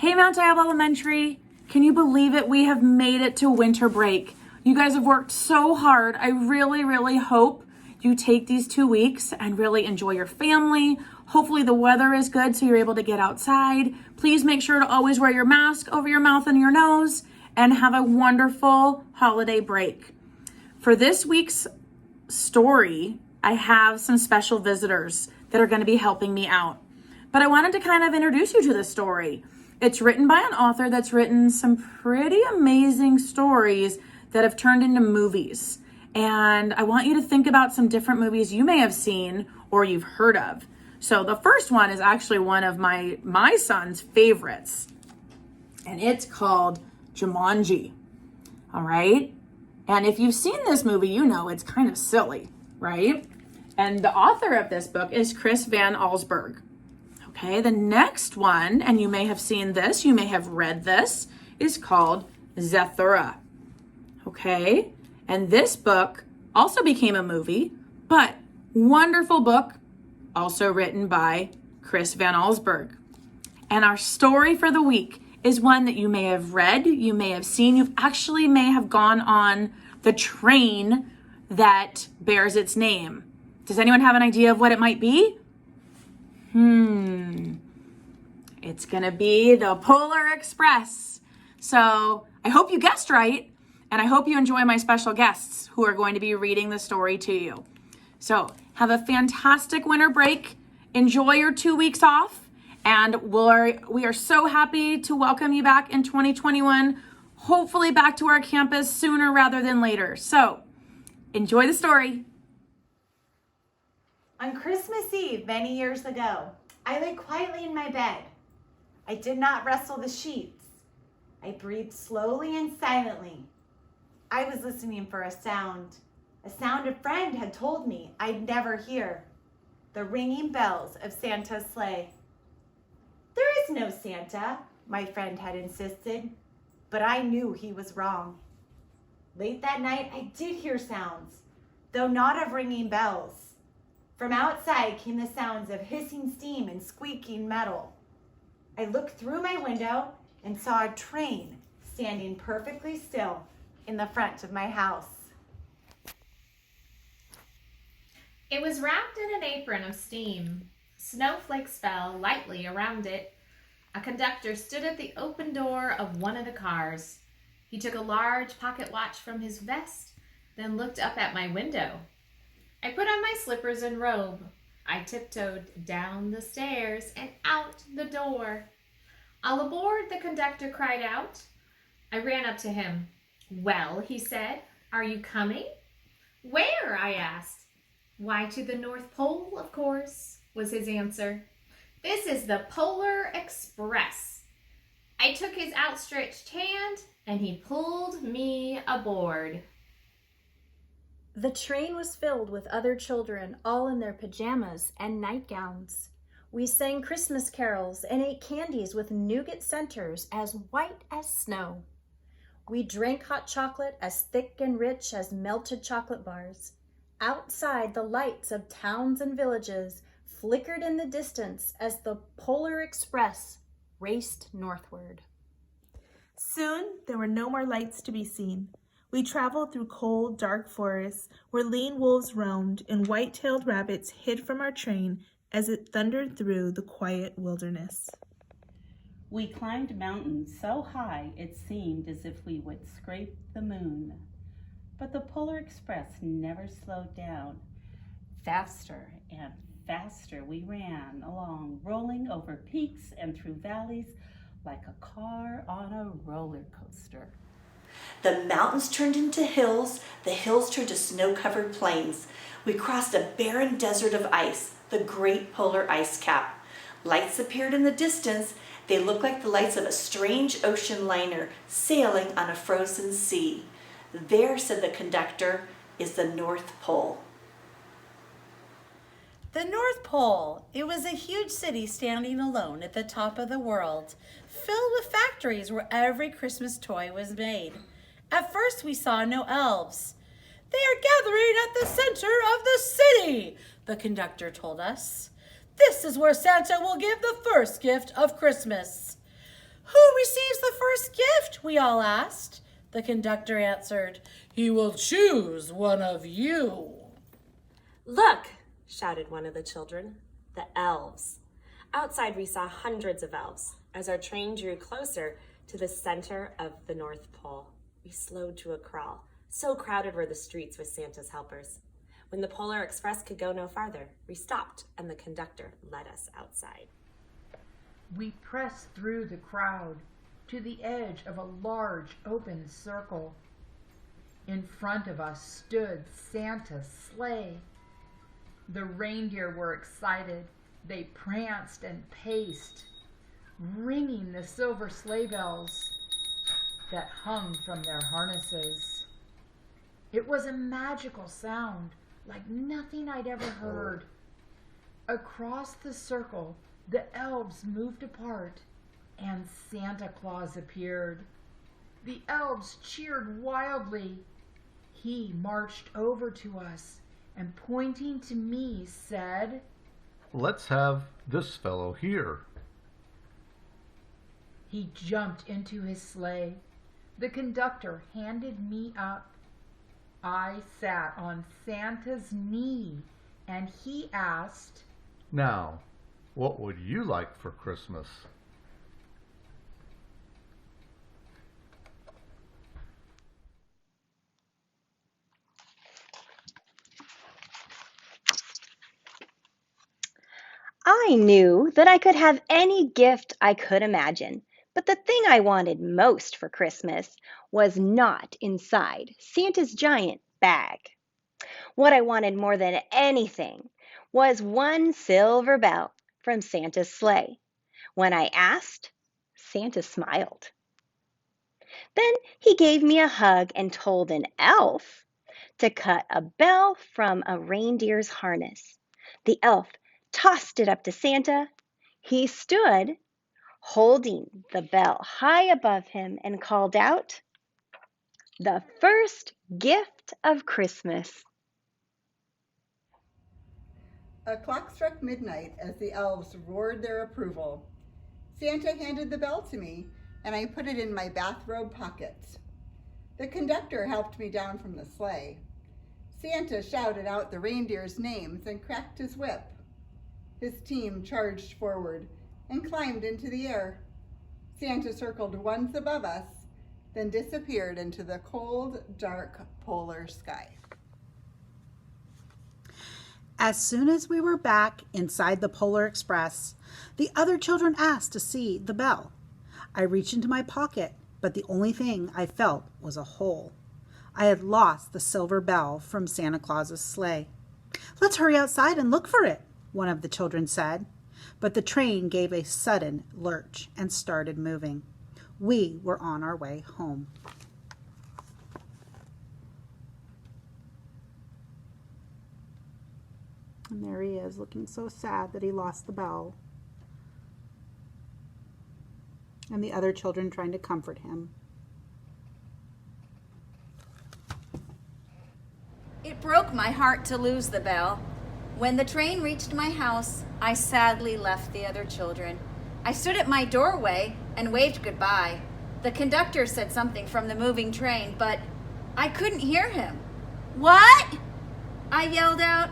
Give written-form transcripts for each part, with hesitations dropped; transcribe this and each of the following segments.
Hey, Mount Diablo Elementary, can you believe it? We have made it to winter break. You guys have worked so hard. I really hope you take these 2 weeks and really enjoy your family. Hopefully the weather is good so you're able to get outside. Please make sure to always wear your mask over your mouth and your nose and have a wonderful holiday break. For this week's story, I have some special visitors that are going to be helping me out. But I wanted to kind of introduce you to this story. It's written by an author that's written some pretty amazing stories that have turned into movies. And I want you to think about some different movies you may have seen or you've heard of. So the first one is actually one of my son's favorites. And it's called Jumanji. All right? And if you've seen this movie, you know it's kind of silly, right? And the author of this book is Chris Van Allsburg. Okay, the next one, and you may have seen this, you may have read this, is called Zathura. Okay, and this book also became a movie, but wonderful book, also written by Chris Van Allsburg. And our story for the week is one that you may have read, you may have seen, you actually may have gone on the train that bears its name. Does anyone have an idea of what it might be? It's gonna be the Polar Express. So I hope you guessed right, and I hope you enjoy my special guests who are going to be reading the story to you. So have a fantastic winter break. Enjoy your 2 weeks off, and we are so happy to welcome you back in 2021, hopefully back to our campus sooner rather than later. So enjoy the story. On Christmas Eve, many years ago, I lay quietly in my bed. I did not rustle the sheets. I breathed slowly and silently. I was listening for a sound a friend had told me I'd never hear, the ringing bells of Santa's sleigh. There is no Santa, my friend had insisted, but I knew he was wrong. Late that night, I did hear sounds, though not of ringing bells. From outside came the sounds of hissing steam and squeaking metal. I looked through my window and saw a train standing perfectly still in the front of my house. It was wrapped in an apron of steam. Snowflakes fell lightly around it. A conductor stood at the open door of one of the cars. He took a large pocket watch from his vest, then looked up at my window. I put on my slippers and robe. I tiptoed down the stairs and out the door. "All aboard," the conductor cried out. I ran up to him. "Well," he said, "are you coming?" "Where?" I asked. "Why, to the North Pole, of course," was his answer. "This is the Polar Express." I took his outstretched hand and he pulled me aboard. The train was filled with other children, all in their pajamas and nightgowns. We sang Christmas carols and ate candies with nougat centers as white as snow. We drank hot chocolate as thick and rich as melted chocolate bars. Outside, the lights of towns and villages flickered in the distance as the Polar Express raced northward. Soon, there were no more lights to be seen. We traveled through cold, dark forests where lean wolves roamed and white-tailed rabbits hid from our train as it thundered through the quiet wilderness. We climbed mountains so high it seemed as if we would scrape the moon. But the Polar Express never slowed down. Faster and faster we ran along, rolling over peaks and through valleys like a car on a roller coaster. The mountains turned into hills, the hills turned to snow-covered plains. We crossed a barren desert of ice, the great polar ice cap. Lights appeared in the distance. They looked like the lights of a strange ocean liner sailing on a frozen sea. "There," said the conductor, "is the North Pole." The North Pole. It was a huge city standing alone at the top of the world, filled with factories where every Christmas toy was made. At first we saw no elves. "They are gathering at the center of the city," the conductor told us. "This is where Santa will give the first gift of Christmas." "Who receives the first gift?" we all asked. The conductor answered, "He will choose one of you." "Look," shouted one of the children, "the elves." Outside we saw hundreds of elves. As our train drew closer to the center of the North Pole, we slowed to a crawl. So crowded were the streets with Santa's helpers. When the Polar Express could go no farther, we stopped and the conductor led us outside. We pressed through the crowd to the edge of a large open circle. In front of us stood Santa's sleigh. The reindeer were excited. They pranced and paced, ringing the silver sleigh bells that hung from their harnesses. It was a magical sound, like nothing I'd ever heard. Across the circle, the elves moved apart, and Santa Claus appeared. The elves cheered wildly. He marched over to us and, pointing to me, said, "Let's have this fellow here." He jumped into his sleigh. The conductor handed me up. I sat on Santa's knee, and he asked, "Now, what would you like for Christmas?" I knew that I could have any gift I could imagine, but the thing I wanted most for Christmas was not inside Santa's giant bag. What I wanted more than anything was one silver bell from Santa's sleigh. When I asked, Santa smiled. Then he gave me a hug and told an elf to cut a bell from a reindeer's harness. The elf tossed it up to Santa. He stood, holding the bell high above him, and called out, "The first gift of Christmas." A clock struck midnight as the elves roared their approval. Santa handed the bell to me, and I put it in my bathrobe pocket. The conductor helped me down from the sleigh. Santa shouted out the reindeers' names and cracked his whip. His team charged forward and climbed into the air. Santa circled once above us, then disappeared into the cold, dark polar sky. As soon as we were back inside the Polar Express, the other children asked to see the bell. I reached into my pocket, but the only thing I felt was a hole. I had lost the silver bell from Santa Claus's sleigh. "Let's hurry outside and look for it," one of the children said. But the train gave a sudden lurch and started moving. We were on our way home. And there he is, looking so sad that he lost the bell. And the other children trying to comfort him. It broke my heart to lose the bell. When the train reached my house, I sadly left the other children. I stood at my doorway and waved goodbye. The conductor said something from the moving train, but I couldn't hear him. "What?" I yelled out.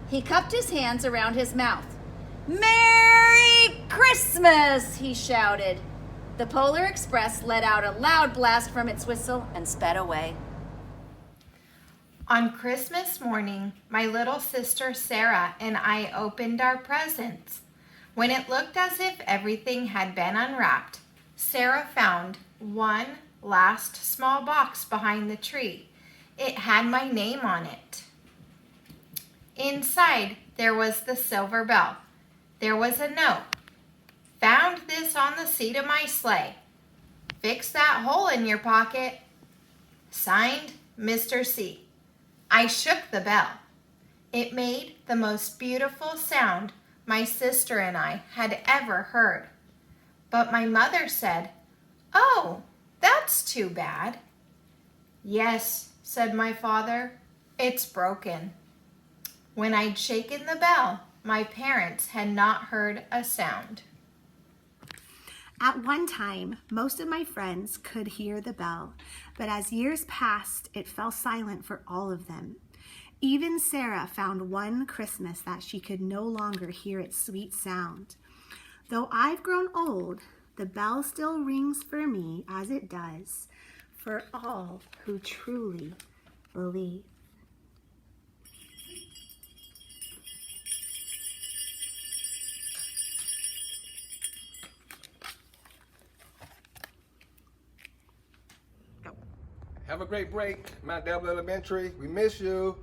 He cupped his hands around his mouth. "Merry Christmas!" he shouted. The Polar Express let out a loud blast from its whistle and sped away. On Christmas morning, my little sister Sarah and I opened our presents. When it looked as if everything had been unwrapped, Sarah found one last small box behind the tree. It had my name on it. Inside, there was the silver bell. There was a note. "Found this on the seat of my sleigh. Fix that hole in your pocket." Signed, Mr. C. I shook the bell. It made the most beautiful sound my sister and I had ever heard. But my mother said, "Oh, that's too bad." "Yes," said my father, "it's broken." When I'd shaken the bell, my parents had not heard a sound. At one time, most of my friends could hear the bell, but as years passed, it fell silent for all of them. Even Sarah found one Christmas that she could no longer hear its sweet sound. Though I've grown old, the bell still rings for me as it does for all who truly believe. Have a great break, Mount Devil Elementary. We miss you.